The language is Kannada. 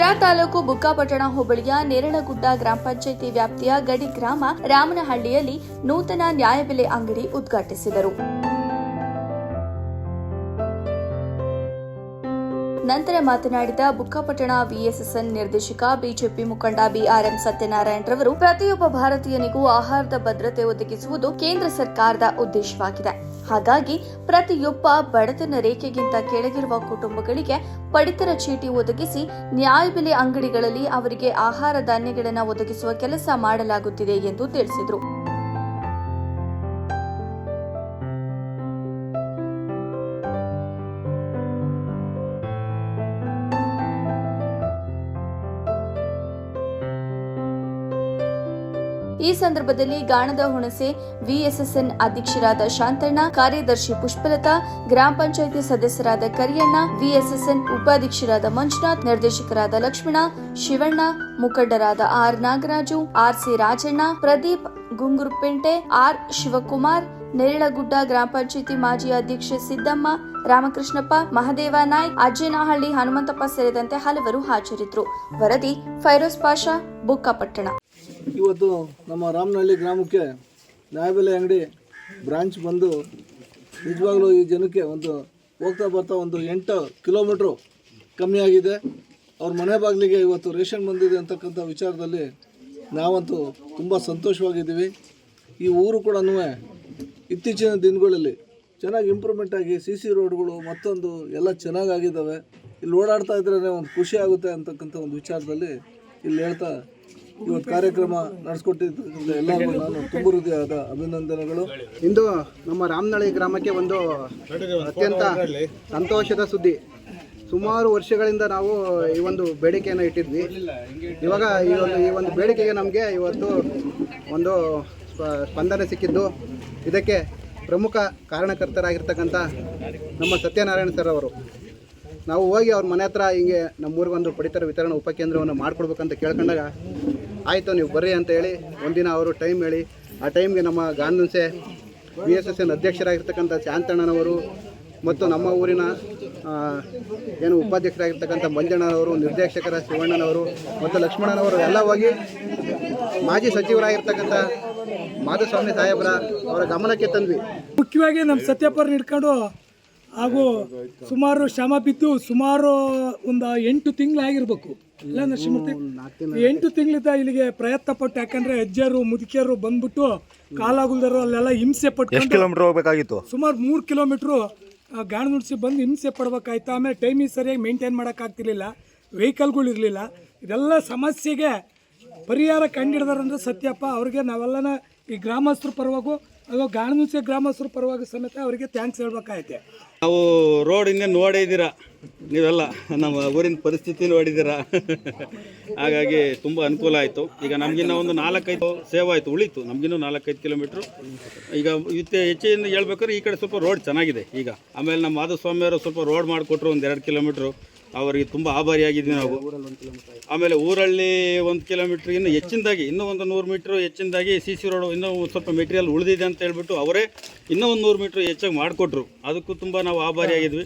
ಶಿರಾ ತಾಲೂಕು ಬುಕ್ಕಾಪಟ್ಟಣ ಹೋಬಳಿಯ ನೇರಳಗುಡ್ಡ ಗ್ರಾಮ ಪಂಚಾಯಿತಿ ವ್ಯಾಪ್ತಿಯ ಗಡಿ ಗ್ರಾಮ ರಾಮನಹಳ್ಳಿಯಲ್ಲಿ ನೂತನ ನ್ಯಾಯಬೆಲೆ ಅಂಗಡಿ ಉದ್ಘಾಟಿಸಿದರು. ನಂತರ ಮಾತನಾಡಿದ ಬುಕ್ಕಾಪಟ್ಟಣ ವಿಎಸ್ಎಸ್ಎನ್ ನಿರ್ದೇಶಕ ಬಿಜೆಪಿ ಮುಖಂಡ ಬಿಆರ್ಎಂ ಸತ್ಯನಾರಾಯಣ ರವರು, ಪ್ರತಿಯೊಬ್ಬ ಭಾರತೀಯನಿಗೂ ಆಹಾರದ ಭದ್ರತೆ ಒದಗಿಸುವುದು ಕೇಂದ್ರ ಸರ್ಕಾರದ ಉದ್ದೇಶವಾಗಿದೆ. ಹಾಗಾಗಿ ಪ್ರತಿಯೊಬ್ಬ ಬಡತನ ರೇಖೆಗಿಂತ ಕೆಳಗಿರುವ ಕುಟುಂಬಗಳಿಗೆ ಪಡಿತರ ಚೀಟಿ ಒದಗಿಸಿ ನ್ಯಾಯಬೆಲೆ ಅಂಗಡಿಗಳಲ್ಲಿ ಅವರಿಗೆ ಆಹಾರ ಧಾನ್ಯಗಳನ್ನು ಒದಗಿಸುವ ಕೆಲಸ ಮಾಡಲಾಗುತ್ತಿದೆ ಎಂದು ತಿಳಿಸಿದರು. ಈ ಸಂದರ್ಭದಲ್ಲಿ ಗಾಣದ ಹುಣಸೆ ವಿಎಸ್ಎಸ್ಎನ್ ಅಧ್ಯಕ್ಷರಾದ ಶಾಂತಣ್ಣ, ಕಾರ್ಯದರ್ಶಿ ಪುಷ್ಪಲತಾ, ಗ್ರಾಮ ಪಂಚಾಯಿತಿ ಸದಸ್ಯರಾದ ಕರಿಯಣ್ಣ, ವಿಎಸ್ಎಸ್ಎನ್ ಉಪಾಧ್ಯಕ್ಷರಾದ ಮಂಜುನಾಥ್, ನಿರ್ದೇಶಕರಾದ ಲಕ್ಷ್ಮಣ, ಶಿವಣ್ಣ, ಮುಖಂಡರಾದ R Nagaraju, RC Rajanna, Pradeep, Gungurupente, R Shivakumar, Neralagudda ಗ್ರಾಮ ಪಂಚಾಯಿತಿ ಮಾಜಿ ಅಧ್ಯಕ್ಷೆ ಸಿದ್ದಮ್ಮ, ರಾಮಕೃಷ್ಣಪ್ಪ, ಮಹದೇವ ನಾಯ್ಕ್, ಅಜ್ಜೇನಹಳ್ಳಿ ಹನುಮಂತಪ್ಪ ಸೇರಿದಂತೆ ಹಲವರು ಹಾಜರಿದ್ದರು. ವರದಿ ಫೈರೋಜ್ ಪಾಷಾ, ಬುಕ್ಕಾಪಟ್ಟಣ. ಇವತ್ತು ನಮ್ಮ ರಾಮನಹಳ್ಳಿ ಗ್ರಾಮಕ್ಕೆ ನ್ಯಾಯಬೆಲೆ ಅಂಗಡಿ ಬ್ರಾಂಚ್ ಬಂದು ನಿಜವಾಗ್ಲೂ ಈ ಜನಕ್ಕೆ ಒಂದು ಹೋಗ್ತಾ ಬರ್ತಾ ಒಂದು 8 ಕಿಲೋಮೀಟ್ರು ಕಮ್ಮಿ ಆಗಿದೆ. ಅವ್ರ ಮನೆ ಬಾಗಿಲಿಗೆ ಇವತ್ತು ರೇಷನ್ ಬಂದಿದೆ ಅಂತಕ್ಕಂಥ ವಿಚಾರದಲ್ಲಿ ನಾವಂತೂ ತುಂಬ ಸಂತೋಷವಾಗಿದ್ದೀವಿ. ಈ ಊರು ಕೂಡ ಇತ್ತೀಚಿನ ದಿನಗಳಲ್ಲಿ ಚೆನ್ನಾಗಿ ಇಂಪ್ರೂವ್ಮೆಂಟ್ ಆಗಿ CC ರೋಡ್ಗಳು ಮತ್ತೊಂದು ಎಲ್ಲ ಚೆನ್ನಾಗಿದ್ದಾವೆ. ಇಲ್ಲಿ ಓಡಾಡ್ತಾ ಇದ್ರೇ ಒಂದು ಖುಷಿ ಆಗುತ್ತೆ ಅಂತಕ್ಕಂಥ ಒಂದು ವಿಚಾರದಲ್ಲಿ ಇಲ್ಲಿ ಹೇಳ್ತಾ ಇವತ್ತು ಕಾರ್ಯಕ್ರಮ ನಡೆಸ್ಕೊಟ್ಟಿದ್ದ ಎಲ್ಲರಿಗೂ ನಾನು ತುಂಬ ಹೃದಯದ ಅಭಿನಂದನೆಗಳು. ಇಂದು ನಮ್ಮ ರಾಮನಹಳ್ಳಿ ಗ್ರಾಮಕ್ಕೆ ಒಂದು ಅತ್ಯಂತ ಸಂತೋಷದ ಸುದ್ದಿ. ಸುಮಾರು ವರ್ಷಗಳಿಂದ ನಾವು ಈ ಒಂದು ಬೇಡಿಕೆಯನ್ನು ಇಟ್ಟಿದ್ವಿ. ಇವಾಗ ಈ ಒಂದು ಬೇಡಿಕೆಗೆ ನಮಗೆ ಇವತ್ತು ಒಂದು ಸ್ಪಂದನೆ ಸಿಕ್ಕಿದ್ದು. ಇದಕ್ಕೆ ಪ್ರಮುಖ ಕಾರಣಕರ್ತರಾಗಿರ್ತಕ್ಕಂಥ ನಮ್ಮ ಸತ್ಯನಾರಾಯಣ ಸರ್ ಅವರು, ನಾವು ಹೋಗಿ ಅವ್ರ ಮನೆ ಹತ್ರ ಹಿಂಗೆ ನಮ್ಮೂರಿಗೊಂದು ಪಡಿತರ ವಿತರಣಾ ಉಪಕೇಂದ್ರವನ್ನು ಮಾಡಿಕೊಡ್ಬೇಕಂತ ಕೇಳ್ಕೊಂಡಾಗ ಆಯಿತು ನೀವು ಬರ್ರಿ ಅಂತ ಹೇಳಿ ಒಂದಿನ ಅವರು ಟೈಮ್ ಹೇಳಿ, ಆ ಟೈಮ್ಗೆ ನಮ್ಮ ಗಾಂಧನ್ಸೆ ವಿಎಸ್ಎಸ್ಎನ್ ಅಧ್ಯಕ್ಷರಾಗಿರ್ತಕ್ಕಂಥ ಶಾಂತಣ್ಣನವರು ಮತ್ತು ನಮ್ಮ ಊರಿನ ಉಪಾಧ್ಯಕ್ಷರಾಗಿರ್ತಕ್ಕಂಥ ಮಂಜಣ್ಣನವರು, ನಿರ್ದೇಶಕರ ಶಿವಣ್ಣನವರು ಮತ್ತು ಲಕ್ಷ್ಮಣನವರು ಎಲ್ಲ ಹೋಗಿ ಮಾಜಿ ಸಚಿವರಾಗಿರ್ತಕ್ಕಂಥ ಮಾಧುಸ್ವಾಮಿ ಸಾಹೇಬ್ರ ಅವರ ಗಮನಕ್ಕೆ ತಂದ್ವಿ. ಮುಖ್ಯವಾಗಿ ನಮ್ಮ ಸತ್ಯಪ್ಪರನ್ನ ಹಿಡ್ಕೊಂಡು ಹಾಗೂ ಸುಮಾರು ಶ್ರಮ ಬಿದ್ದು ಸುಮಾರು ಒಂದು 8 ತಿಂಗಳಾಗಿರ್ಬೇಕು ಇಲ್ಲ ನರಸಿಂಹಮೂರ್ತಿ, 8 ತಿಂಗಳಿಂದ ಇಲ್ಲಿಗೆ ಪ್ರಯತ್ನ ಪಟ್ಟು, ಯಾಕಂದ್ರೆ ಅಜ್ಜರು ಮುದುಕಿಯರು ಬಂದ್ಬಿಟ್ಟು ಕಾಲಾಗುಲ್ದರು ಅಲ್ಲೆಲ್ಲ ಹಿಂಸೆ ಪಟ್ಟು ಹೋಗ್ಬೇಕಾಗಿತ್ತು. ಸುಮಾರು 3 ಕಿಲೋಮೀಟ್ರು ಗಾಣ ನುಡಿಸಿ ಬಂದು ಹಿಂಸೆ ಪಡ್ಬೇಕಾಯ್ತು. ಆಮೇಲೆ ಟೈಮಿಗೆ ಸರಿಯಾಗಿ ಮೇಂಟೈನ್ ಮಾಡೋಕ್ಕಾಗ್ತಿರ್ಲಿಲ್ಲ, ವೆಹಿಕಲ್ಗಳು ಇರಲಿಲ್ಲ. ಇದೆಲ್ಲ ಸಮಸ್ಯೆಗೆ ಪರಿಹಾರ ಕಂಡಿಡ್ದಾರಂದ್ರೆ ಸತ್ಯಪ್ಪ ಅವ್ರಿಗೆ ನಾವೆಲ್ಲನ ಈ ಗ್ರಾಮಸ್ಥರ ಪರವಾಗೂ ಅದು ಗಾಣನುಸೆ ಗ್ರಾಮಸ್ಥರ ಪರವಾಗಿ ಸಮೇತ ಅವರಿಗೆ ಥ್ಯಾಂಕ್ಸ್ ಹೇಳ್ಬೇಕಾಯ್ತೆ. ನಾವು ರೋಡ್ ಹಿಂದೆ ನೋಡಿದ್ದೀರಾ ನೀವೆಲ್ಲ, ನಮ್ಮ ಊರಿನ ಪರಿಸ್ಥಿತಿ ನೋಡಿದ್ದೀರಾ. ಹಾಗಾಗಿ ತುಂಬ ಅನುಕೂಲ ಆಯಿತು. ಈಗ ನಮಗಿನ್ನ ಒಂದು 4-5 ಸೇವ್ ಆಯಿತು, ಉಳಿತು ನಮಗಿನ್ನೂ 4-5 ಕಿಲೋಮೀಟ್ರು. ಈಗ ಹೆಚ್ಚಿನ ಹೇಳ್ಬೇಕಾದ್ರೆ ಈ ಕಡೆ ಸ್ವಲ್ಪ ರೋಡ್ ಚೆನ್ನಾಗಿದೆ ಈಗ. ಆಮೇಲೆ ನಮ್ಮ ಮಾಧುಸ್ವಾಮಿಯವರು ಸ್ವಲ್ಪ ರೋಡ್ ಮಾಡಿಕೊಟ್ರು ಒಂದು 2 ಕಿಲೋಮೀಟ್ರು, ಅವರಿಗೆ ತುಂಬ ಆಭಾರಿಯಾಗಿದ್ವಿ ನಾವು. ಆಮೇಲೆ ಊರಲ್ಲಿ 1 ಕಿಲೋಮೀಟ್ರ್ ಇನ್ನೂ ಹೆಚ್ಚಿನದಾಗಿ, ಇನ್ನೂ ಒಂದು 100 ಮೀಟ್ರ್ ಹೆಚ್ಚಿನದಾಗಿ CC ರೋಡು ಇನ್ನೂ ಸ್ವಲ್ಪ ಮೆಟೀರಿಯಲ್ ಉಳಿದಿದೆ ಅಂತ ಹೇಳ್ಬಿಟ್ಟು ಅವರೇ ಇನ್ನೂ ಒಂದು 100 ಮೀಟ್ರ್ ಹೆಚ್ಚಾಗಿ ಮಾಡಿಕೊಟ್ರು. ಅದಕ್ಕೂ ತುಂಬ ನಾವು ಆಭಾರಿಯಾಗಿದ್ವಿ.